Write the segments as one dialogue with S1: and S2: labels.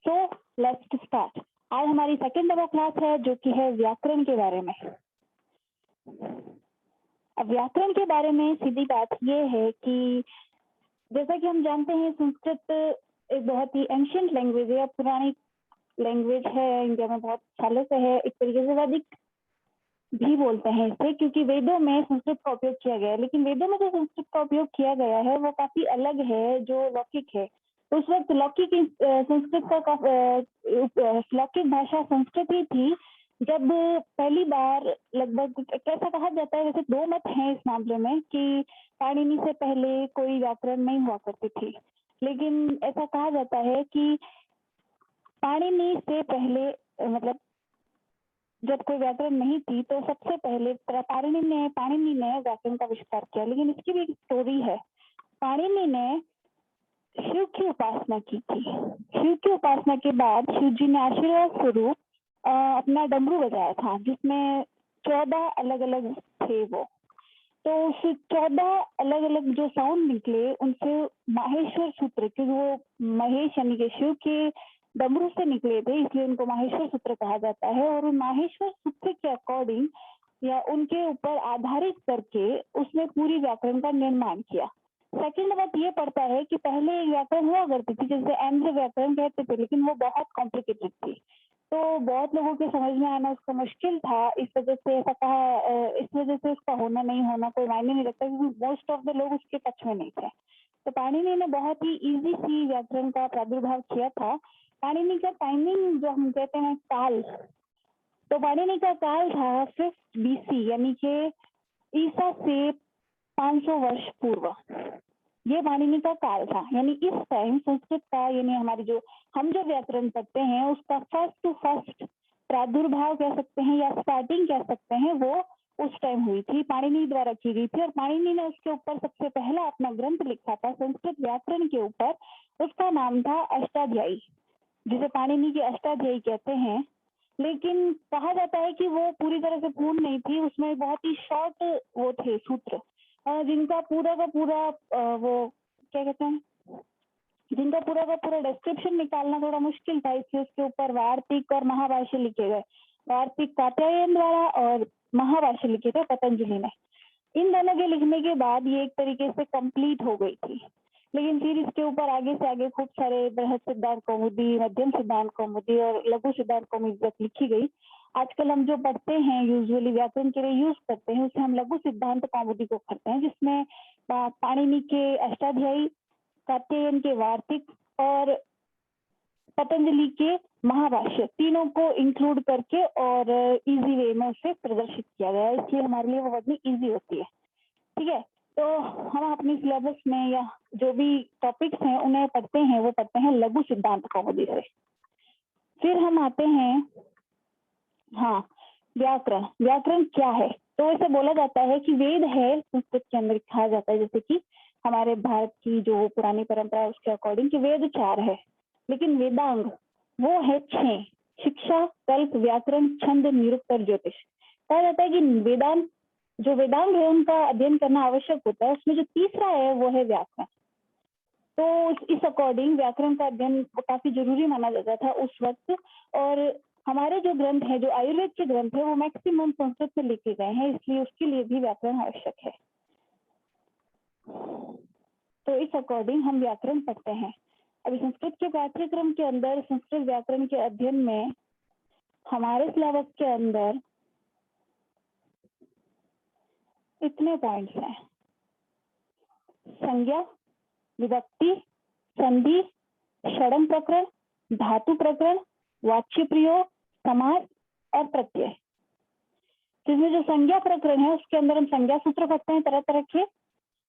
S1: तो let's start. आज हमारी सेकंड डेमो क्लास है जो कि है व्याकरण के बारे में। अब व्याकरण के बारे में सीधी बात ये है कि जैसा कि हम जानते हैं संस्कृत एक बहुत ही एंशियंट लैंग्वेज है, पुरानी लैंग्वेज है, इंडिया में बहुत सालों से है। एक तरीके से वैदिक भी बोलते हैं इसे, क्योंकि वेदों में संस्कृत का उपयोग किया गया है। लेकिन वेदों में जो संस्कृत का उपयोग किया गया है वो काफी अलग है जो लौकिक है। तो उस वक्त लौकिक संस्कृत का लौकिक भाषा संस्कृत ही थी जब पहली बार लगभग कैसा कहा जाता है, वैसे दो मत हैं इस मामले में कि पाणिनि से पहले कोई व्याकरण नहीं हुआ करती थी। लेकिन ऐसा कहा जाता है कि पाणिनि से पहले मतलब जब कोई व्याकरण नहीं थी तो सबसे पहले पाणिनि ने व्याकरण का आविष्कार किया। लेकिन इसकी भी एक स्टोरी है। पाणिनि ने शिव की उपासना की थी। शिव की उपासना के बाद शिव जी ने आशीर्वाद स्वरूप अपना डमरू बजाया था, जिसमें 14 अलग अलग थे वो। तो उस 14 अलग अलग जो साउंड निकले उनसे माहेश्वर सूत्र, क्योंकि वो महेश यानी कि शिव के डमरू से निकले थे, इसलिए उनको माहेश्वर सूत्र कहा जाता है। और उन माहेश्वर सूत्र के अकॉर्डिंग या उनके ऊपर आधारित करके उसने पूरी व्याकरण का निर्माण किया। सेकंड बात ये पड़ता है कि पहले व्याकरण हुआ करती थी जैसे आंध्र व्याकरण कहते थे, लेकिन वो बहुत कॉम्प्लिकेटेड थी, तो बहुत लोगों के समझ में आना उसका मुश्किल था। इस वजह से ऐसा कहा, इस वजह से उसका होना नहीं होना कोई मायने नहीं रखता, क्योंकि मोस्ट ऑफ द लोग उसके टच में नहीं थे। तो पाणिनि ने बहुत ही इजी सी व्याकरण का प्रादुर्भाव किया था। पाणिनि का टाइमिंग जो हम कहते हैं काल, तो पाणिनि का काल था 5th BC यानी कि ईसा से 500 वर्ष पूर्व। ये पाणिनि का काल था। यानी इस टाइम संस्कृत का यानी हमारी जो हम जो व्याकरण पढ़ते हैं उसका फर्स्ट प्रादुर्भाव कह सकते हैं या स्टार्टिंग कह सकते हैं, वो उस टाइम हुई थी, पाणिनि द्वारा की गई थी। और पाणिनि ने उसके ऊपर सबसे पहला अपना ग्रंथ लिखा था संस्कृत व्याकरण के ऊपर। उसका नाम था अष्टाध्यायी, जिसे पाणिनि की अष्टाध्यायी कहते हैं। लेकिन कहा जाता है कि वो पूरी तरह से पूर्ण नहीं थी, उसमें बहुत ही शॉर्ट वो थे सूत्र, जिनका पूरा का पूरा वो क्या कहते हैं, जिनका पूरा का पूरा डिस्क्रिप्शन निकालना थोड़ा मुश्किल था, इसलिए उसके ऊपर वार्तिक और महाभाष्य लिखे गए। वार्तिक कात्यायन द्वारा और महाभाष्य लिखे थे पतंजलि ने। इन दोनों के लिखने के बाद ये एक तरीके से कंप्लीट हो गई थी। लेकिन फिर इसके ऊपर आगे से आगे खूब सारे बृहद सिद्धांत कौमुदी, मध्यम सिद्धांत कौमुदी और लघु सिद्धांत कौमुदी तक लिखी गई। आजकल हम जो पढ़ते हैं यूजुअली व्याकरण के लिए यूज करते हैं, उसे हम लघु सिद्धांत कौमुदी को करते हैं, जिसमें पाणिनि के अष्टाध्यायी, कात्यायन के वार्तिक और पतंजलि के महाभाष्य तीनों को इंक्लूड करके और इजी वे में उसे प्रदर्शित किया गया है, इसलिए हमारे लिए वो पढ़नी इजी होती है। ठीक है, तो हम अपनी सिलेबस में या जो भी टॉपिक्स हैं उन्हें पढ़ते हैं, वो पढ़ते हैं लघु सिद्धांत कौमुदी से। फिर हम आते हैं व्याकरण। व्याकरण क्या है? तो ऐसे बोला जाता है कि वेद है, संस्कृत के अंदर कहा जाता है, जैसे कि हमारे भारत की जो पुरानी परंपरा है उसके अकॉर्डिंग कि वेद 4 है, लेकिन वेदांग वो है 6। शिक्षा, कल्प, व्याकरण, छंद, निरुक्त और ज्योतिष। कहा जाता है कि वेदांत जो वेदांग है उनका अध्ययन करना आवश्यक होता है। उसमें जो तीसरा है वो है व्याकरण। तो इस अकॉर्डिंग व्याकरण का अध्ययन काफी जरूरी माना जाता था उस वक्त। और हमारे जो ग्रंथ है, जो आयुर्वेद के ग्रंथ है, वो मैक्सिमम संस्कृत में लिखे गए हैं, इसलिए उसके लिए भी व्याकरण आवश्यक है। तो इस अकॉर्डिंग हम व्याकरण पढ़ते हैं। अभी संस्कृत के पाठ्यक्रम के अंदर संस्कृत व्याकरण के अध्ययन में हमारे सिलेबस के अंदर इतने पॉइंट्स हैं: संज्ञा, विभक्ति, संधि, षडंग प्रकरण, धातु प्रकरण, वाच्य प्रयोग, समास और प्रत्यय। जिसमें जो संज्ञा प्रकरण है उसके अंदर हम संज्ञा सूत्र पढ़ते हैं तरह तरह के,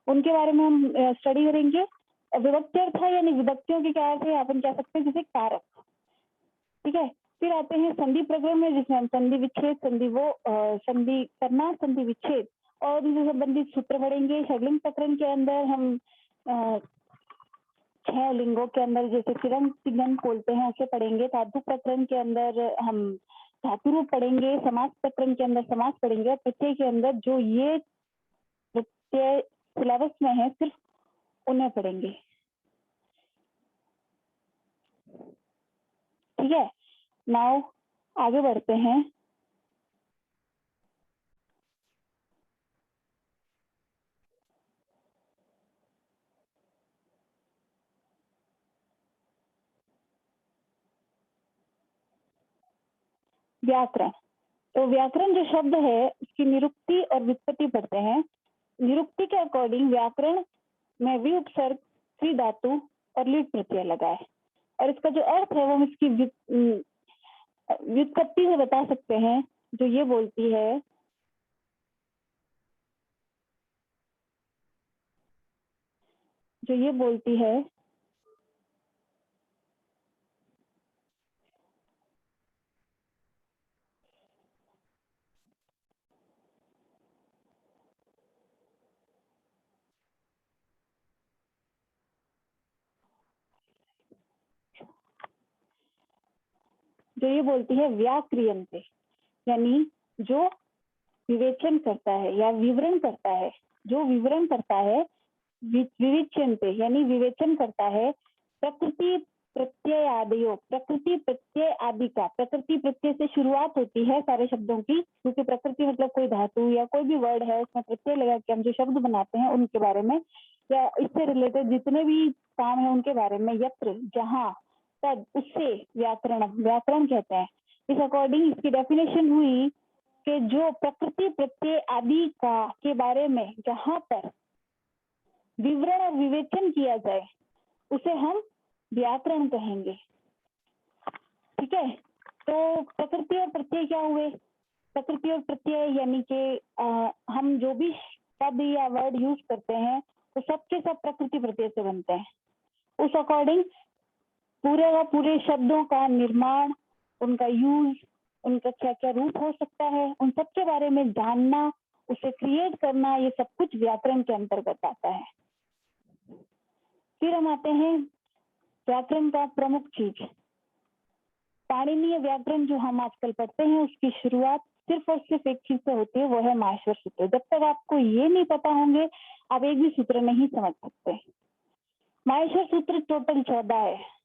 S1: उनके बारे में हम स्टडी करेंगे। विभक्ति अर्थ है यानी विभक्तियों के क्या से अपन कह सकते हैं, जैसे कारक। ठीक है, फिर आते हैं संधि प्रकरण में, जिसमें हम संधि विच्छेद, संधि करना, संधि विच्छेद और इनसे संबंधित सूत्र पढ़ेंगे। षडलिंग प्रकरण के अंदर हम 6 लिंगों के अंदर जैसे किरण तिगन बोलते हैं उसे पढ़ेंगे। धातु प्रकरण के अंदर हम धातु रूप पढ़ेंगे। समास प्रकरण के अंदर समास पढ़ेंगे। प्रत्यय के अंदर जो ये प्रत्यय सिलेबस में है सिर्फ उन्हें पढ़ेंगे। नाउ आगे बढ़ते हैं। व्याकरण। तो व्याकरण जो शब्द है उसकी निरुक्ति और व्युत्पत्ति पढ़ते हैं। निरुक्ति के अकॉर्डिंग व्याकरण में वि उपसर्ग, क्री धातु और लीट प्रत्यय लगा है, और इसका जो अर्थ है वो हम इसकी व्युत्पत्ति से बता सकते हैं, जो ये बोलती है व्याक्रियन्ते, यानी जो विवेचन करता है या विवरण करता है, जो विवरण करता है, विवेच्यन्ते यानी विवेचन करता है, प्रकृति प्रत्यय आदियो, प्रकृति प्रत्यय आदि का, प्रकृति प्रत्यय से शुरुआत होती है सारे शब्दों की, क्योंकि प्रकृति मतलब कोई धातु या कोई भी वर्ड है उसमें प्रत्यय लगा के हम जो शब्द बनाते हैं उनके बारे में, या इससे रिलेटेड जितने भी काम है उनके बारे में, यत्र जहाँ, तद उससे व्याकरण, व्याकरण कहते हैं। इस अकॉर्डिंग इसकी डेफिनेशन हुई कि जो प्रकृति प्रत्यय आदि का के बारे में जहां पर विवरण और विवेचन किया जाए उसे हम व्याकरण कहेंगे। ठीक है, तो प्रकृति और प्रत्यय क्या हुए? प्रकृति और प्रत्यय यानी कि हम जो भी शब्द या वर्ड यूज करते हैं तो सबके सब प्रकृति प्रत्यय से बनते हैं। उस अकॉर्डिंग पूरे व पूरे शब्दों का निर्माण, उनका यूज, उनका क्या क्या रूप हो सकता है, उन सब के बारे में जानना, उसे क्रिएट करना, ये सब कुछ व्याकरण के अंतर्गत आता है। फिर हम आते हैं व्याकरण का प्रमुख चीज, पाणिनीय व्याकरण जो हम आजकल पढ़ते हैं उसकी शुरुआत सिर्फ और सिर्फ एक चीज से होती है, वो है माहेश्वर सूत्र। जब तक आपको ये नहीं पता होंगे आप एक भी सूत्र नहीं समझ सकते। माहेश्वर सूत्र टोटल 14 है,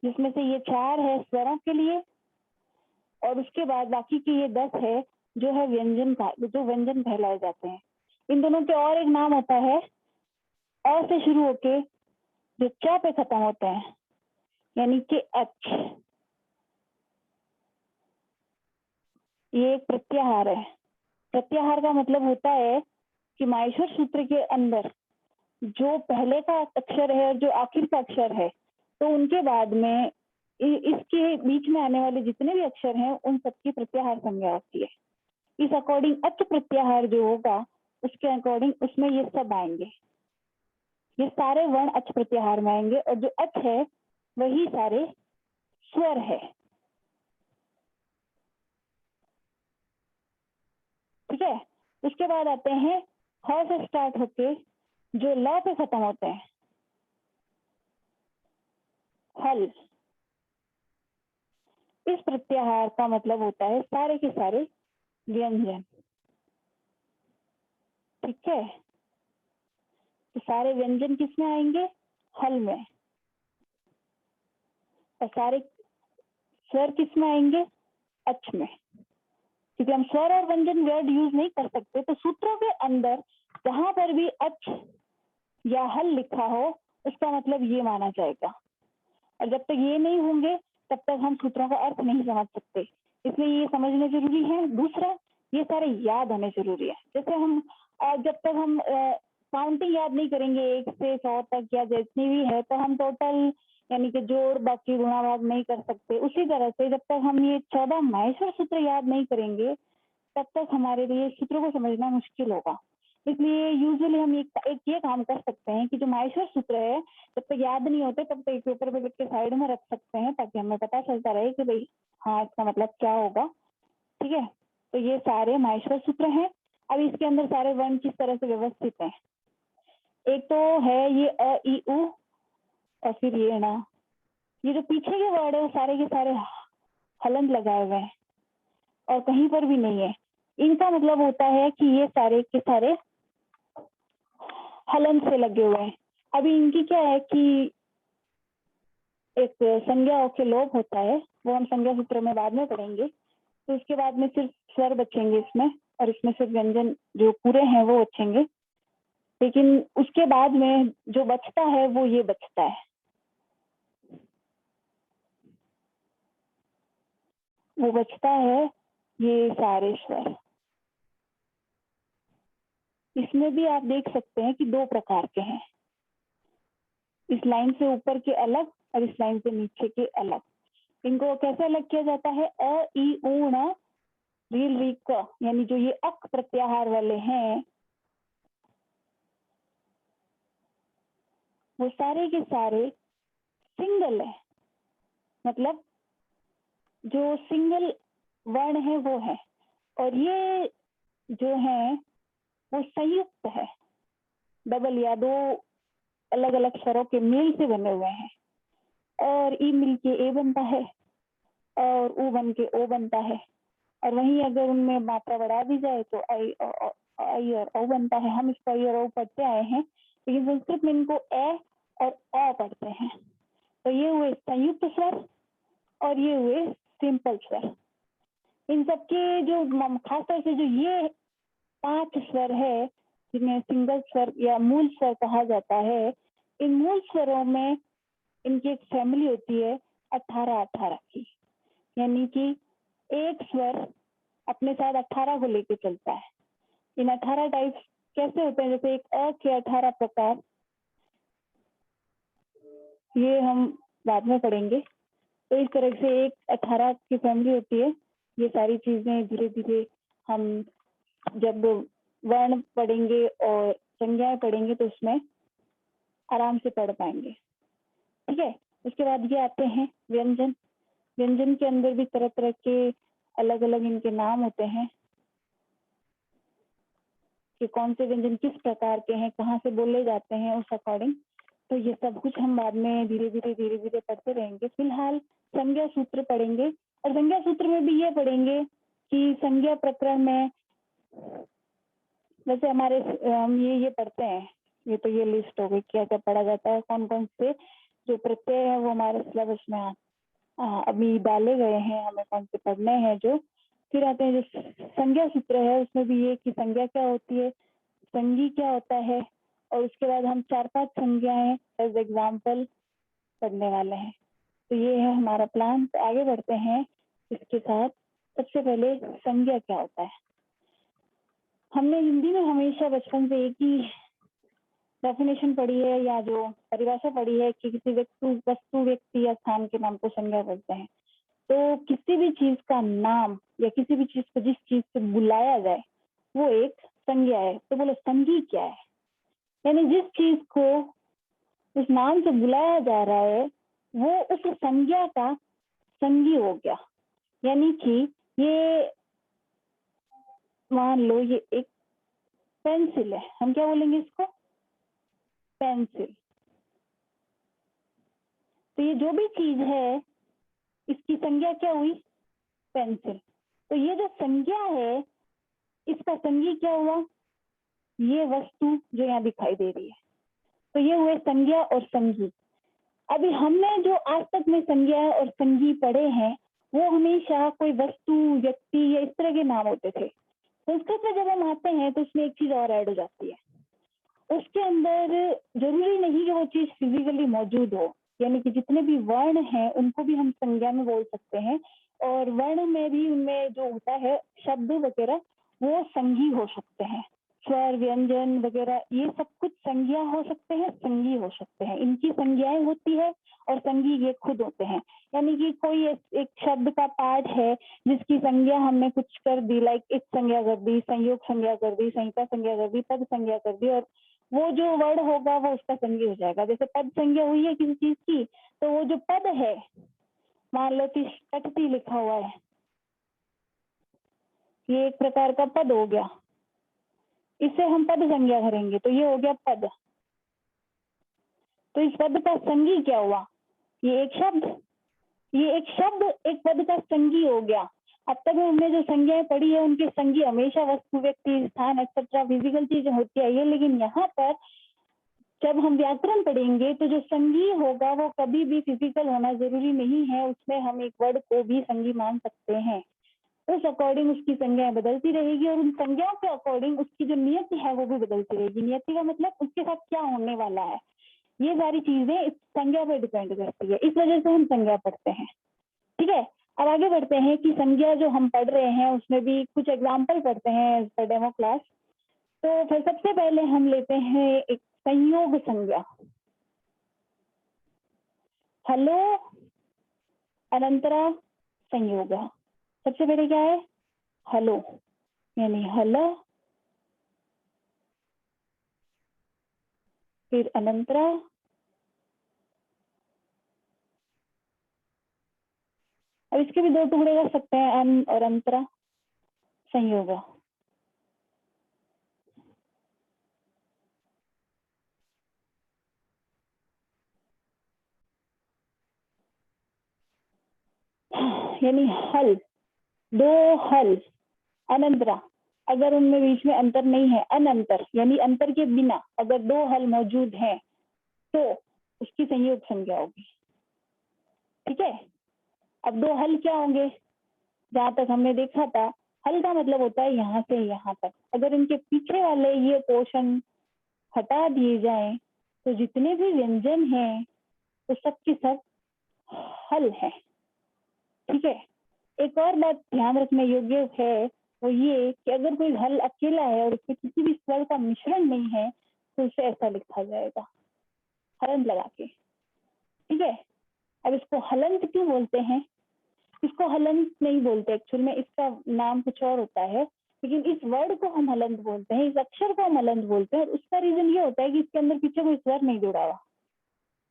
S1: जिसमें से ये 4 है स्वरों के लिए, और उसके बाद बाकी की ये 10 है जो है व्यंजन का, जो व्यंजन कहलाए जाते हैं। इन दोनों के और एक नाम होता है अ से शुरू होके जो च पे खत्म होते हैं, यानी कि अच। ये एक प्रत्याहार है। प्रत्याहार का मतलब होता है कि माहेश्वर सूत्र के अंदर जो पहले का अक्षर है और जो आखिर का अक्षर है, तो उनके बाद में इसके बीच में आने वाले जितने भी अक्षर हैं उन सबकी प्रत्याहार संज्ञा होती है। इस अकॉर्डिंग अच प्रत्याहार जो होगा उसके अकॉर्डिंग उसमें ये सब आएंगे, ये सारे वर्ण अच प्रत्याहार में आएंगे, और जो अच है वही सारे स्वर है। ठीक है, उसके बाद आते हैं ह से स्टार्ट होके जो ल पे खत्म होते हैं, हल। इस प्रत्याहार का मतलब होता है सारे के सारे व्यंजन। ठीक है, तो सारे व्यंजन किसमें आएंगे? हल में। और सारे स्वर किसमें आएंगे? अच में। क्योंकि हम स्वर और व्यंजन वर्ड यूज नहीं कर सकते, तो सूत्रों के अंदर जहां पर भी अच या हल लिखा हो उसका मतलब ये माना जाएगा, और जब तक ये नहीं होंगे तब तक हम सूत्रों का अर्थ नहीं समझ सकते, इसलिए ये समझना जरूरी है। दूसरा, ये सारे याद होने जरूरी है। जैसे हम जब तक हम काउंटिंग याद नहीं करेंगे 1 से 100 तक या जितनी भी है, तो हम टोटल यानी कि जोड़ बाकी गुणा भाग नहीं कर सकते। उसी तरह से जब तक हम ये 14 माहेश्वर सूत्र याद नहीं करेंगे तब तक हमारे लिए सूत्रों को समझना मुश्किल होगा। इसलिए यूजुअली हम एक ये काम कर सकते हैं कि जो माहेश्वर सूत्र है जब तक याद नहीं होते तब तक एक पेपर पे लिख के साइड में रख सकते हैं, ताकि हमें पता चलता रहे कि भाई हाँ इसका मतलब क्या होगा। ठीक है, तो ये सारे माहेश्वर सूत्र हैं। अब इसके अंदर सारे वर्ण किस तरह से व्यवस्थित हैं? एक तो है ये अ ई उ, और फिर ये ना, ये जो पीछे के वर्ड है वो सारे के सारे हलंत लगाए हुए हैं और कहीं पर भी नहीं है। इनका मतलब होता है कि ये सारे के सारे हलंत से लगे हुए हैं। अभी इनकी क्या है कि एक संज्ञा होके लोप होता है, वो हम संज्ञा सूत्र में बाद में पढ़ेंगे। तो उसके बाद में सिर्फ स्वर बचेंगे इसमें, और इसमें सिर्फ व्यंजन जो पूरे हैं वो बचेंगे। लेकिन उसके बाद में जो बचता है वो ये बचता है, वो बचता है ये सारे स्वर। इसमें भी आप देख सकते हैं कि दो प्रकार के हैं, इस लाइन से ऊपर के अलग और इस लाइन से नीचे के अलग। इनको कैसे अलग किया जाता है? अ, ई, उ, ण, रील, री, क, यानी जो ये अक प्रत्याहार वाले हैं वो सारे के सारे सिंगल है, मतलब जो सिंगल वर्ण है वो है, और ये जो है वो संयुक्त है, डबल या दो अलग अलग स्वरों के मेल से बने हुए हैं। और ई मिल के ए बनता है और उ बन के ओ बनता है, और वहीं अगर उनमें मात्रा बढ़ा दी जाए तो आई और औ बनता है। हम इसको आई और औ पढ़ते आए हैं, लेकिन संस्कृत में इनको ए और अ पढ़ते हैं। तो ये हुए संयुक्त स्वर और ये हुए सिंपल स्वर। इन सबके जो खासतौर से जो ये 5 स्वर है जिन्हें सिंगल स्वर या मूल स्वर कहा जाता है, इन मूल स्वरों में इनकी एक फैमिली होती है 18-18 की, यानी कि एक स्वर अपने साथ 18 को लेके चलता है। इन 18 टाइप्स कैसे होते हैं? जैसे एक अ के 18 प्रकार, ये हम बाद में पढ़ेंगे। तो इस तरह से एक 18 की फैमिली होती है। ये सारी चीजें धीरे धीरे हम जब वर्ण पढ़ेंगे और संज्ञाएं पढ़ेंगे तो उसमें आराम से पढ़ पाएंगे। ठीक है, उसके बाद ये आते हैं व्यंजन। व्यंजन के अंदर भी तरह तरह के अलग अलग इनके नाम होते हैं कि कौन से व्यंजन किस प्रकार के हैं, कहाँ से बोले जाते हैं, उस अकॉर्डिंग। तो ये सब कुछ हम बाद में धीरे धीरे पढ़ते रहेंगे। फिलहाल संज्ञा सूत्र पढ़ेंगे, और संज्ञा सूत्र में भी ये पढ़ेंगे कि संज्ञा प्रकरण में वैसे हमारे हम ये पढ़ते हैं, ये तो ये लिस्ट हो गई क्या क्या पढ़ा जाता है, कौन कौन से जो प्रत्यय है वो हमारे सिलेबस में अभी डाले गए हैं, हमें कौन से पढ़ने हैं जो। फिर आते हैं जो संज्ञा सूत्र है, उसमें भी ये कि संज्ञा क्या होती है, संज्ञी क्या होता है, और उसके बाद हम 4-5 संज्ञाएं एज एग्जाम्पल पढ़ने वाले हैं। तो ये है हमारा प्लान। तो आगे बढ़ते हैं इसके साथ। सबसे पहले संज्ञा क्या होता है? हमने हिंदी में हमेशा बचपन से एक ही डेफिनेशन पढ़ी है या जो परिभाषा पढ़ी है कि किसी वस्तु व्यक्ति या स्थान के नाम को संज्ञा बोलते हैं। तो किसी भी चीज का नाम या किसी भी चीज को जिस चीज से बुलाया जाए वो एक संज्ञा है। तो बोलो संज्ञी क्या है? यानी जिस चीज को उस नाम से बुलाया जा रहा है वो उस संज्ञा का संज्ञी हो गया। यानी कि ये मान लो ये एक पेंसिल है, हम क्या बोलेंगे इसको? पेंसिल। तो ये जो भी चीज है इसकी संज्ञा क्या हुई? पेंसिल। तो ये जो संज्ञा है इसका संज्ञी क्या हुआ? ये वस्तु जो यहाँ दिखाई दे रही है। तो ये हुए संज्ञा और संज्ञी। अभी हमने जो आज तक में संज्ञा और संज्ञी पढ़े हैं वो हमेशा कोई वस्तु व्यक्ति या इस तरह के नाम होते थे। संस्कृत में जब हम आते हैं तो उसमें एक चीज और ऐड हो जाती है, उसके अंदर जरूरी नहीं कि वो चीज फिजिकली मौजूद हो, यानी कि जितने भी वर्ण हैं उनको भी हम संज्ञा में बोल सकते हैं, और वर्ण में भी उनमें जो होता है शब्द वगैरह वो संज्ञी हो सकते हैं। स्वर व्यंजन वगैरह ये सब कुछ संज्ञा हो सकते हैं, संज्ञी हो सकते हैं। इनकी संज्ञाएं होती है और संज्ञी ये खुद होते हैं। यानी कि कोई एक शब्द का पार्ट है जिसकी संज्ञा हमने कुछ कर दी, लाइक इत संज्ञा कर दी, संयोग संज्ञा कर दी, संहिता संज्ञा कर दी, पद संज्ञा कर दी, और वो जो वर्ड होगा वो उसका संज्ञा हो जाएगा। जैसे पद संज्ञा हुई है किसी चीज की, तो वो जो पद है, मान लो तटती लिखा हुआ है, ये एक प्रकार का पद हो गया, इससे हम पद संज्ञा करेंगे तो ये हो गया पद। तो इस पद का संज्ञी क्या हुआ? ये एक शब्द एक पद का संज्ञी हो गया। अब तक हमने जो संज्ञाएं पढ़ी है उनकी संज्ञा हमेशा वस्तु व्यक्ति स्थान एक्सेट्रा फिजिकल चीजें होती है ये, लेकिन यहाँ पर जब हम व्याकरण पढ़ेंगे तो जो संज्ञी होगा वो कभी भी फिजिकल होना जरूरी नहीं है, उसमें हम एक वर्ड को भी संज्ञी मान सकते हैं। उस अकॉर्डिंग उसकी संज्ञाएं बदलती रहेगी और उन संज्ञाओं के अकॉर्डिंग उसकी जो नियति है वो भी बदलती रहेगी। नियति का मतलब उसके साथ क्या होने वाला है, ये सारी चीजें इस संज्ञा पर डिपेंड करती है, इस वजह से हम संज्ञा पढ़ते हैं। ठीक है, अब आगे बढ़ते हैं कि संज्ञा जो हम पढ़ रहे हैं उसमें भी कुछ एग्जाम्पल पढ़ते हैं डेमो क्लास। तो फिर सबसे पहले हम लेते हैं एक संयोग संज्ञा। हलो अनंतरा संयोग। सबसे पहले क्या है, हलो यानी हल, फिर अनंतरा, अब इसके भी दो टुकड़े कर सकते हैं, अन और अंतरा संयोग। यानी हल, दो हल, अनंतरा, अगर उनमें बीच में अंतर नहीं है, अनंतर यानी अंतर के बिना अगर दो हल मौजूद हैं तो उसकी संयोग संज्ञा होगी। ठीक है, अब दो हल क्या होंगे, जहां तक हमने देखा था हल का मतलब होता है यहाँ से यहाँ तक, अगर इनके पीछे वाले ये पोर्शन हटा दिए जाएं तो जितने भी व्यंजन हैं तो सब के सब हल है। ठीक है, एक और बात ध्यान रखने योग्य है वो ये कि अगर कोई हल अकेला है और उसमें किसी भी स्वर का मिश्रण नहीं है तो उसे ऐसा लिखा जाएगा, हलंत लगा के। ठीक है, अब इसको हलंत क्यों बोलते हैं, इसको हलंत नहीं बोलते, एक्चुअल में इसका नाम कुछ और होता है, लेकिन इस वर्ड को हम हलंत बोलते हैं, इस अक्षर को हम हलंत बोलते हैं। और उसका रीजन ये होता है कि इसके अंदर पीछे कोई स्वर नहीं जुड़ा हुआ,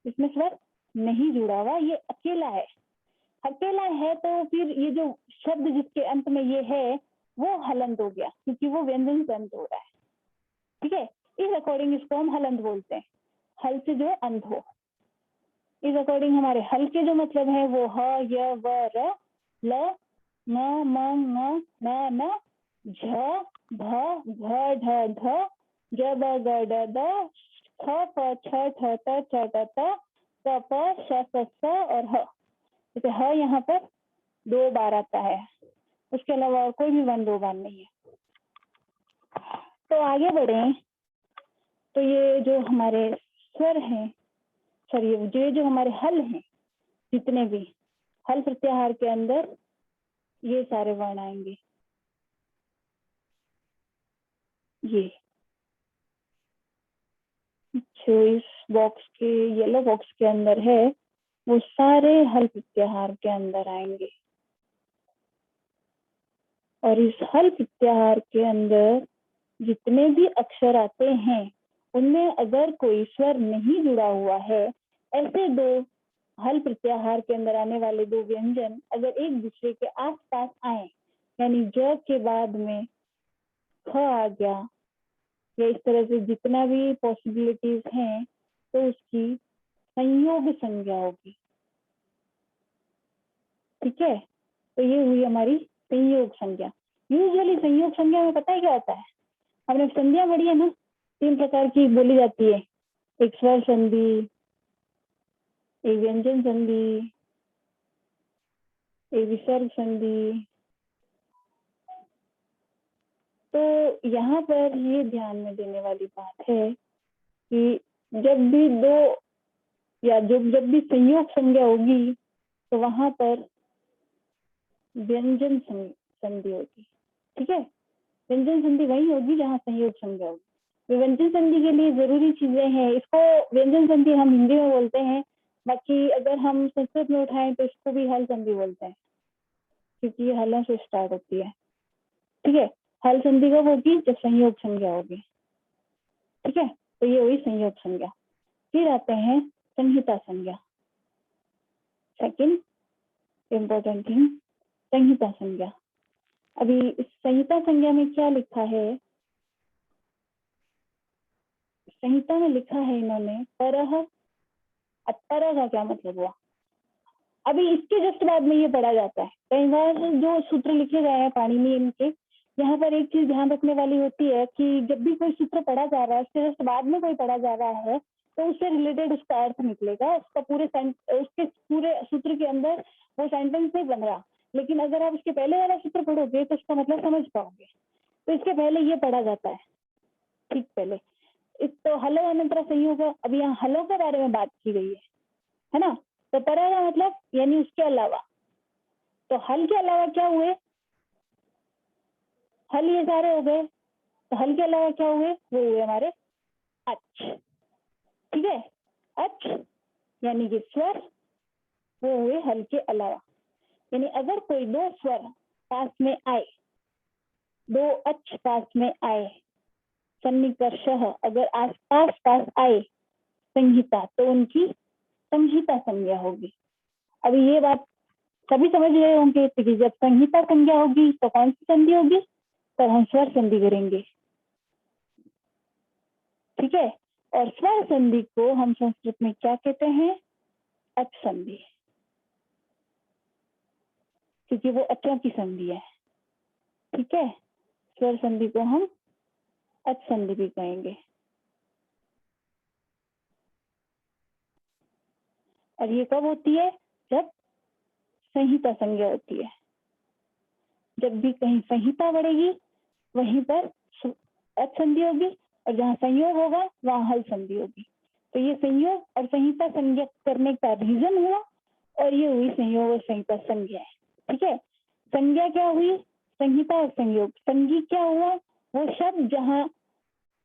S1: इसमें स्वर नहीं जुड़ा हुआ, ये अकेला है। अकेला है तो फिर ये जो शब्द जिसके अंत में ये है वो हलंत हो गया, क्योंकि वो व्यंजन से अंत हो रहा है। ठीक है, इस अकॉर्डिंग इसको हम हलंत बोलते हैं, हल से जो अंत हो। इस अकॉर्डिंग हमारे हल के जो मतलब है वो ह, य, व, र, ल, न, म, न, न, झ, भ, घ, ढ, ध, ज, ब, ग, ड, द, ख, प, छ, ठ, त, च, ट, त, प, प, श, स, और ह। जैसे ह यहाँ पर 2 बार आता है, उसके अलावा और कोई भी वन 2 बार नहीं है। तो आगे बढ़े तो ये जो हमारे स्वर हैं, सॉरी ये जो हमारे हल हैं, जितने भी हल प्रत्याहार के अंदर ये सारे वर्ण आएंगे। ये जो इस बॉक्स के येलो बॉक्स के अंदर है वो सारे हल प्रत्याहार के अंदर आएंगे। और इस हल प्रत्याहार के अंदर जितने भी अक्षर आते हैं उनमें अगर कोई स्वर नहीं जुड़ा हुआ है, ऐसे दो हल प्रत्याहार के अंदर आने वाले दो व्यंजन अगर एक दूसरे के आसपास आए, यानी ज के बाद में ख आ गया, या इस तरह से जितना भी पॉसिबिलिटीज हैं तो उसकी संयोग संज्ञा होगी। ठीक है, तो ये हुई हमारी संयोग संज्ञा। यूजुअली संयोग संज्ञा में पता है क्या होता है, हमने संध्या पढ़ी है ना, 3 प्रकार की बोली जाती है, एक स्वर संधि, एक व्यंजन संधि, एक विसर्ग संधि। तो यहाँ पर ये ध्यान में देने वाली बात है कि जब भी दो या जब भी संयोग संज्ञा होगी तो वहां पर व्यंजन संधि होगी। ठीक है, व्यंजन संधि वही होगी जहाँ संयोग संज्ञा होगी। व्यंजन संधि के लिए जरूरी चीजें हैं, इसको व्यंजन संधि हम हिंदी में बोलते हैं, बाकी अगर हम संस्कृत में उठाएं तो इसको भी हल संधि बोलते हैं, क्योंकि ये हलों से स्टार्ट होती है। ठीक है, हल संधि कब होगी, जब संयोग संज्ञा होगी। ठीक है, तो ये हुई संयोग संज्ञा। फिर आते हैं संहिता संज्ञा, सेकंड इम्पोर्टेंट थिंग, संहिता संज्ञा। अभी इस संहिता संज्ञा में क्या लिखा है, संहिता में लिखा है इन्होंने परह। तरह का क्या मतलब हुआ, अभी इसके जस्ट बाद में ये पढ़ा जाता है। कई बार जो सूत्र लिखे गए हैं पाणिनि इनके, यहाँ पर एक चीज ध्यान रखने वाली होती है कि जब भी कोई सूत्र पढ़ा जा रहा है उसके जस्ट बाद में कोई पढ़ा जा रहा है तो उससे रिलेटेड उसका अर्थ निकलेगा, उसके पूरे सूत्र के अंदर वो सेंटेंस नहीं बन रहा। लेकिन अगर आप उसके पहले वाला सूत्र पढ़ोगे तो उसका मतलब समझ पाओगे। तो इसके पहले ये पढ़ा जाता है, ठीक पहले इस तो हलो अनंतर संयोग। अब यहाँ हलो के बारे में बात की गई है ना। तो तरह का मतलब यानी उसके अलावा। तो हल के अलावा क्या हुए, हल ये सारे हो गए। तो हल के अलावा क्या हुए, वो हुए हमारे अच। ठीक है, अच यानी कि स्वर, वो हुए हल के अलावा। यानी अगर कोई दो स्वर पास में आए, दो अच पास में आए, सन्निकर्ष अगर आसपास पास आए संहिता, तो उनकी संहिता संज्ञा होगी। अभी ये बात सभी समझ रहे होंगे कि जब संहिता संज्ञा होगी तो कौन सी संधि होगी, तब हम स्वर संधि करेंगे। ठीक है, और स्वर संधि को हम संस्कृत में क्या कहते हैं, अपसंधि, क्योंकि वो अचों की संधि है। ठीक है, स्वर संधि को हम अपसंधि भी कहेंगे। और ये कब होती है, जब संहिता संज्ञा होती है। जब भी कहीं संहिता बढ़ेगी वहीं पर अपसंधि होगी, और जहाँ संयोग होगा वहां हल संधि होगी। तो ये संयोग और संहिता संज्ञा करने का रीजन हुआ, और ये हुई संयोग और संहिता संज्ञा। ठीक है, संज्ञा क्या हुई, संहिता और संयोग। संज्ञा क्या हुआ, वो शब्द जहाँ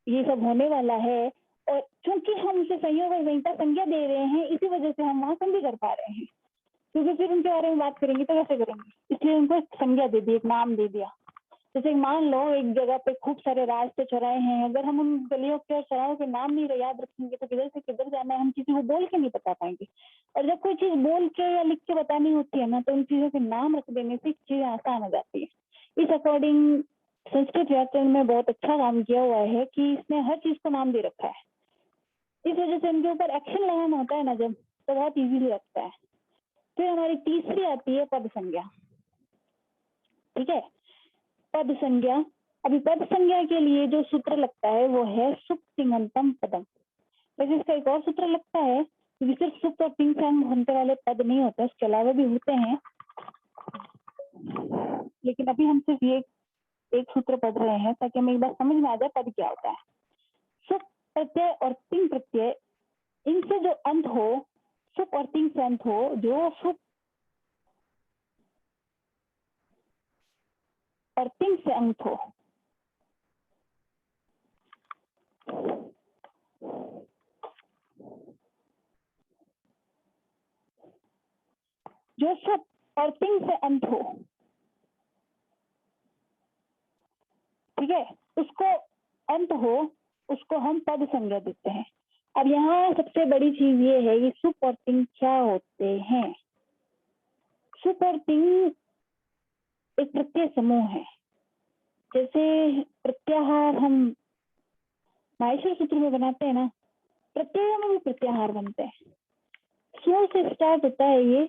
S1: ये सब होने वाला है, और चूंकि हम उसे संयोग और संहिता संज्ञा दे रहे हैं, इसी वजह से हम वहां संधि कर पा रहे हैं। क्योंकि फिर उनके बारे में बात करेंगे तो कैसे करेंगे, इसलिए उनको एक संज्ञा दे दी, एक नाम दे दिया। जैसे मान लो एक जगह पे खूब सारे रास्ते चौराहे हैं, अगर हम उन गलियों के और चौराहों के नाम नहीं याद रखेंगे तो किधर से किधर जाना है हम किसी को बोल के नहीं बता पाएंगे। और जब कोई चीज बोल के या लिख के बतानी होती है ना, तो उन चीजों के नाम रख देने से चीजें आसान हो जाती है। इस अकॉर्डिंग संस्कृत व्याकरण में बहुत अच्छा काम किया हुआ है कि इसने हर चीज को नाम दे रखा है। इस वजह से इनके ऊपर एक्शन लगाना होता है ना जब, तो बहुत इजीली लगता है। फिर हमारी तीसरी आती है पद संज्ञा। ठीक है, पद संज्ञा। अभी पद संज्ञा के लिए जो सूत्र लगता है वो है सुप तिङंतम पदम। वैसे इसका एक और सूत्र लगता है, क्योंकि सिर्फ सुप और तिंग से होने वाले पद नहीं होते, उसके अलावा भी होते हैं। लेकिन अभी हम सिर्फ ये एक सूत्र पढ़ रहे हैं ताकि हमें एक बार समझ में आ जाए पद क्या होता है। सुप प्रत्यय और तिंग प्रत्यय, इनसे जो अंत हो, सुप और तिंग से अंत हो, जो सुप और तिंग से अंत हो, जो सुप और तिंग से अंत हो, ठीक है, उसको अंत हो, उसको हम पद संज्ञा देते हैं। अब यहाँ सबसे बड़ी चीज ये है कि सुप और तिंग क्या होते हैं। सुप और तिंग एक प्रत्यय समूह है। जैसे प्रत्याहार हम माहेश्वर सूत्र में बनाते हैं ना, प्रत्ययों में भी प्रत्याहार बनते हैं। सु से स्टार्ट होता है ये,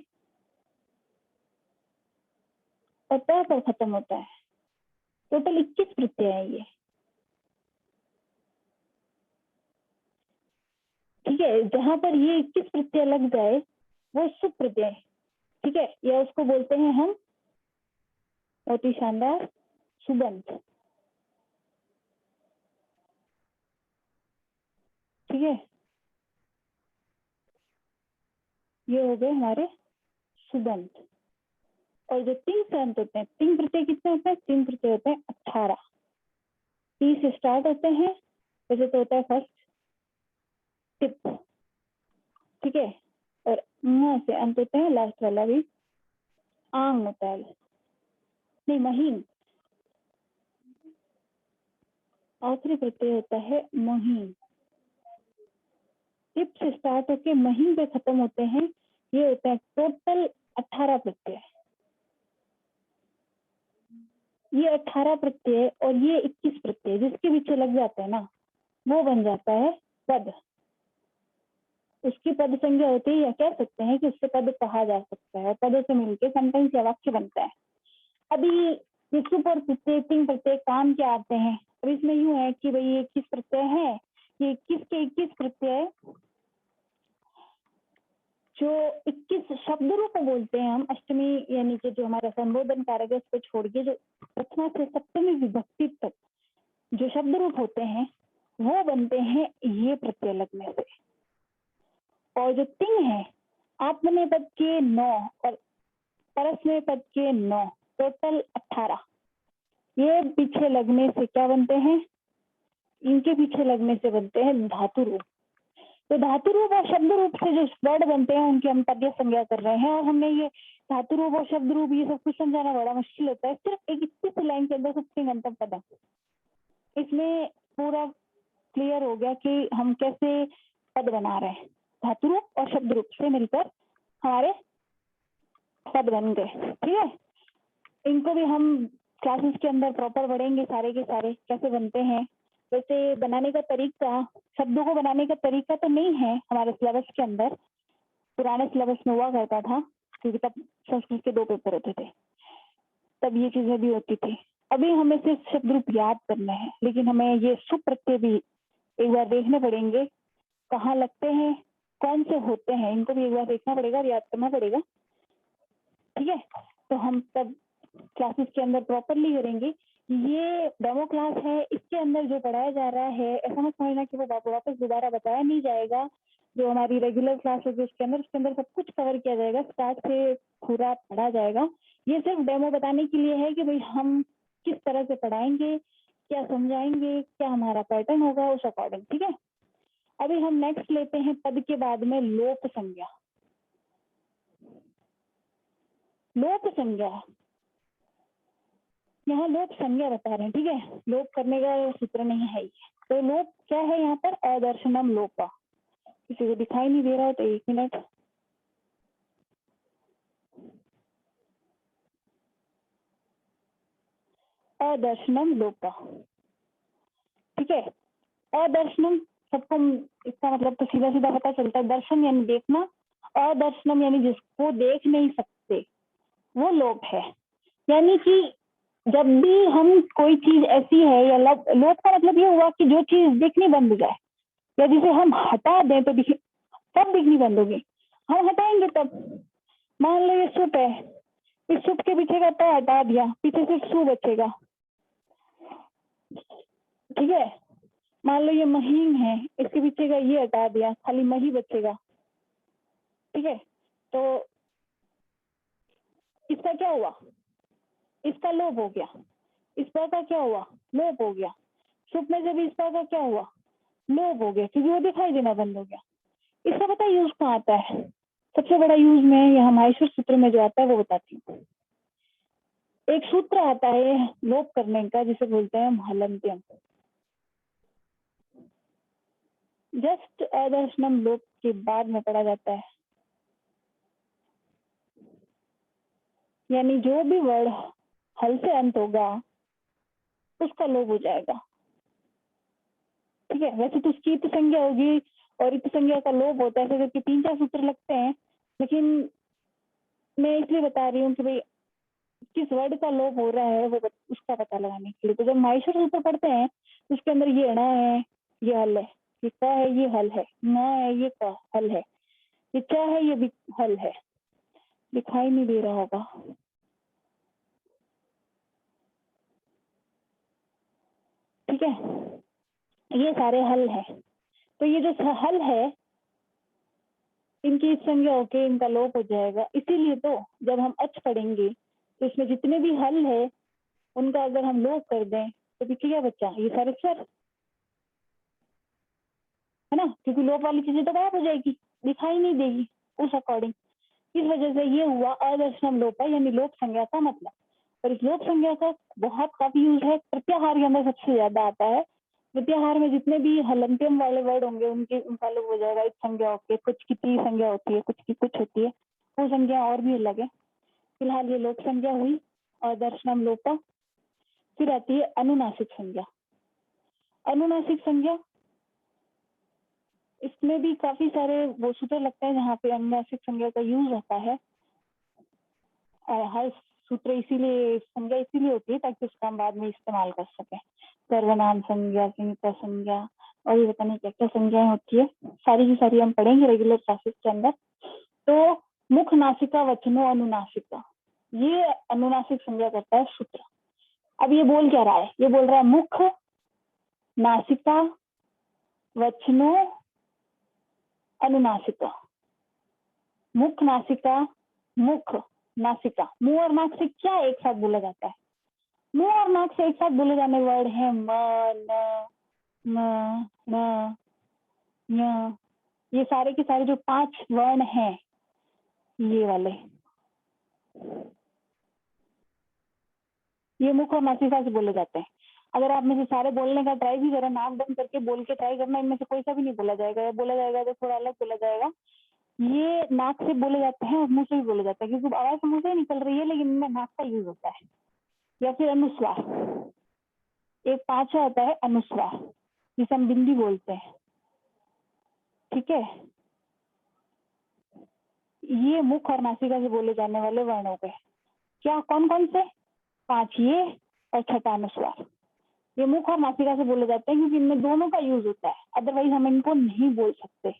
S1: और त पर खत्म होता है। टोटल 21 प्रत्यय है ये। ठीक है, जहां पर ये 21 प्रत्यय लग जाए वो सुप प्रत्यय। ठीक है, या उसको बोलते हैं हम बहुत ही शानदार सुबंत। ठीक है, ये हो गए हमारे सुबंत। और जो तीन से अंत होते हैं, तीन प्रत्यय कितने होते हैं, तीन प्रत्यय होते हैं 18। टी से स्टार्ट होते हैं, वैसे तो होता है फर्स्ट टिप। ठीक है, और म से अंत होते हैं, लास्ट वाला भी आंग होता है, नहीं महीन। आखिरी प्रत्यय होता है महीन। टिप से स्टार्ट होके महीन पे खत्म होते हैं। ये होता है टोटल 18 प्रत्यय। ये 18 प्रत्यय और ये 21 प्रत्यय जिसके पीछे लग जाते हैं ना, वो बन जाता है पद। उसकी पद संज्ञा होती है, या कह सकते हैं कि उससे पद कहा जा सकता है। पदों से मिलकर सेंटेंस या वाक्य बनता है। अभी ये सुप और प्रत्यय, तीन प्रत्यय काम क्या आते हैं। अब इसमें यूं है कि भाई ये 21 प्रत्यय है, ये 21 के 21 प्रत्यय जो 21 शब्द रूप बोलते हैं हम अष्टमी, यानी कि जो हमारा संबोधन कारक है उसको छोड़ के जो प्रथमा से सप्तमी विभक्ति तक जो शब्द रूप होते हैं वो बनते हैं ये प्रत्यय लगने से। और जो तिंग है आत्मनेपद के 9 और परस्मैपद के 9, टोटल 18, ये पीछे लगने से क्या बनते हैं, इनके पीछे लगने से बनते हैं धातु रूप। तो धातु रूप और शब्द रूप से जो वर्ड बनते हैं उनकी हम पद्य संज्ञा कर रहे हैं। और हमने ये धातु रूप और शब्द रूप ये सब कुछ समझाना बड़ा मुश्किल होता है, सिर्फ एक 21 लाइन के अंदर सबसे अंतम पद है। इसमें पूरा क्लियर हो गया कि हम कैसे पद बना रहे हैं। धातु रूप और शब्द रूप से मिलकर हमारे पद बन गए। ठीक है, इनको भी हम क्लासेस के अंदर प्रॉपर पढ़ेंगे सारे के सारे कैसे बनते हैं। वैसे बनाने का तरीका, शब्दों को बनाने का तरीका तो नहीं है हमारे सिलेबस के अंदर, पुराने सिलेबस में हुआ करता था क्योंकि तब संस्कृत के 2 पेपर होते थे, तब ये चीजें भी होती थी। अभी हमें सिर्फ शब्द रूप याद करना है, लेकिन हमें ये सुप्रत्यय भी एक बार देखने पड़ेंगे, कहाँ लगते हैं, कौन से होते हैं, इनको भी एक बार देखना पड़ेगा और याद करना पड़ेगा। ठीक है, तो हम तब क्लासेस के अंदर प्रॉपरली करेंगे। ये डेमो क्लास है, इसके अंदर जो पढ़ाया जा रहा है ऐसा मत समझना कि वो वापस दोबारा बताया नहीं जाएगा। जो हमारी रेगुलर क्लास होगी उसके अंदर सब कुछ कवर किया जाएगा, स्टार्ट से पूरा पढ़ा जाएगा। ये सिर्फ डेमो बताने के लिए है कि भाई हम किस तरह से पढ़ाएंगे, क्या समझाएंगे, क्या हमारा पैटर्न होगा उस अकॉर्डिंग। ठीक है, अभी हम नेक्स्ट लेते हैं पद के बाद में लोप संज्ञा। लोप संज्ञा, यहाँ लोप संज्ञा बता रहे हैं। ठीक है, लोप करने का सूत्र नहीं है ये। तो लोप क्या है यहाँ पर, अदर्शनम लोपा। किसी को दिखाई नहीं दे रहा है तो 1 मिनट। अदर्शनम लोपा। ठीक है, अदर्शनम सबको इसका मतलब तो सीधा सीधा पता चलता है, दर्शन यानी देखना, अदर्शनम यानी जिसको देख नहीं सकते वो लोप है। यानी कि जब भी हम कोई चीज ऐसी है, या लोप का मतलब ये हुआ कि जो चीज दिखनी बंद हो जाए, या जिसे हम हटा दें तो तब दिखनी बंद होगी। हम हटाएंगे तब, मान लो ये सुप है, इस सुप के पीछे का प हटा दिया, पीछे सिर्फ सु बचेगा। ठीक है, मान लो ये महीन है, इसके पीछे का ये हटा दिया, खाली मही बचेगा। ठीक है, तो इसका क्या हुआ, इसका लोप हो गया। इस पर का क्या हुआ, लोप हो गया। सुप में से भी इस पर का क्या हुआ, लोप हो गया, क्योंकि वो दिखाई देना बंद हो गया। इसका पता यूज कहाँ आता है, सबसे बड़ा यूज में यहाँ माहेश्वर सूत्र में जो आता है वो बताती हूँ। एक सूत्र आता है लोप करने का जिसे बोलते हैं हलंत्यम। जस्ट अदर्शनम लोप के बाद में पढ़ा जाता है, यानी जो भी वर्ड हल से अंत होगा उसका लोप हो जाएगा। ठीक है, वैसे तो उसकी इत संज्ञा होगी और इत संज्ञा का लोप होता है, करके 3-4 सूत्र लगते हैं, लेकिन मैं इसलिए बता रही हूँ कि भाई किस वर्ड का लोप हो रहा है वो उसका पता लगाने के लिए। तो जब माहेश्वर सूत्र पढ़ते हैं तो उसके अंदर ये ण है, ये हल है, ये क है, ये हल है, न है, ये क हल है, ये च है, ये भी हल है। दिखाई नहीं दे रहा होगा, ठीक है, ये सारे हल है। तो ये जो हल है इनकी संज्ञा होके इनका लोप हो जाएगा। इसीलिए तो जब हम अच पढ़ेंगे तो इसमें जितने भी हल है उनका अगर हम लोप कर दें तो पीछे क्या बच्चा, ये सारे स्वर है ना, क्योंकि लोप वाली चीजें तो गायब हो जाएगी, दिखाई नहीं देगी उस अकॉर्डिंग। इस वजह से ये हुआ अदर्शनम लोपा, यानी लोप संज्ञा का मतलब। और इस लोप संज्ञा का बहुत काफी यूज है, प्रत्याहार के अंदर सबसे ज्यादा आता है। प्रत्याहार में जितने भी हलंत्यम वाले वर्ड होंगे उनका लोप हो जाएगा। इस संज्ञा होती है, कुछ की ती संज्ञा होती है, कुछ की कुछ होती है, वो संज्ञा और भी अलग है। फिलहाल ये लोप संज्ञा हुई और दर्शनम लोपा। फिर आती है अनुनासिक संज्ञा। अनुनासिक संज्ञा, इसमें भी काफी सारे वो सूत्र लगते हैं जहाँ पे अनुनासिक संज्ञा का यूज होता है। और हर सूत्र इसीलिए संज्ञा इसीलिए होती है ताकि उसका हम बाद में इस्तेमाल कर सके। सर्वनाम संज्ञा, संयुक्त संज्ञा और ये पता नहीं क्या क्या संज्ञाएं होती है, सारी की सारी हम पढ़ेंगे रेगुलर क्लासेस के अंदर। तो मुख, नासिका, वचनो, अनुनासिका, ये अनुनासिक संज्ञा करता है सूत्र। अब ये बोल क्या रहा है? ये बोल रहा है मुख, नासिका, वचनो, अनुनासिका। मुख, नासिका, मुख, नासिका, मुंह और नाक से क्या एक साथ बोला जाता है? मुंह और नाक से एक साथ बोले जाने वर्ड है म, न, न, न। ये सारे के सारे जो 5 वर्ण हैं, ये वाले, ये मुख और नासिका से बोले जाते हैं। अगर आप में से सारे बोलने का ट्राई भी करें, नाक बंद करके बोल के ट्राई करना, इनमें से कोई सा भी नहीं बोला जाएगा, या बोला जाएगा तो थोड़ा अलग बोला जाएगा। ये नाक से बोले जाते हैं और मुंह से भी बोले जाते हैं, क्योंकि आवाज मुंह से ही निकल रही है, लेकिन इनमें नाक का यूज होता है। या फिर अनुस्वार, एक 5वां होता है अनुस्वार, जिसे हम बिंदी बोलते हैं। ठीक है, ये मुख और नासिका से बोले जाने वाले वर्ण हो गए। क्या, कौन कौन से? 5 ये और छठा अनुस्वार। ये मुख और नासिका से बोले जाते हैं क्योंकि इनमें दोनों का यूज होता है, अदरवाइज हम इनको नहीं बोल सकते।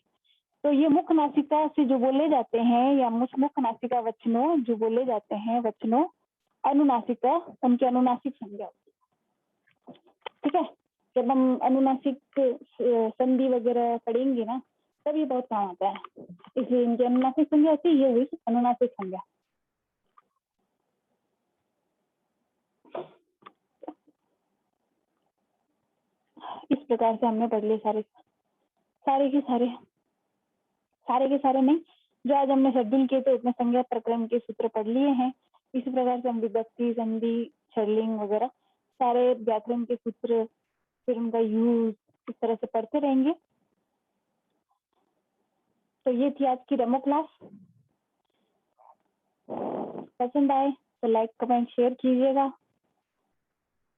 S1: तो ये मुख नासिका से जो बोले जाते हैं, या मुख नासिका वचनों जो बोले जाते हैं, वचनों, अनुनासिका, उनकी अनुनासिक संज्ञा होती है। ठीक है, जब हम अनुनासिक संधि वगैरह पढ़ेंगे ना, तब ये बहुत काम आता है। इसलिए इनकी अनुनासिक संज्ञा होती है, ये हुई अनुनासिक संज्ञा। इस प्रकार से हमने पढ़ लिए सारे के सारे नहीं, जो आज हमने शेड्यूल किए थे उसमें संज्ञा प्रकरण के सूत्र पढ़ लिए हैं। इसी प्रकार से हम विभक्ति, संधि, स्त्रीलिंग वगैरह सारे व्याकरण के सूत्र, फिर उनका यूज, इस तरह से पढ़ते रहेंगे। तो ये थी आज की डेमो क्लास। पसंद आए तो लाइक, कमेंट, शेयर कीजिएगा।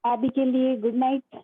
S1: अभी के लिए गुड नाइट।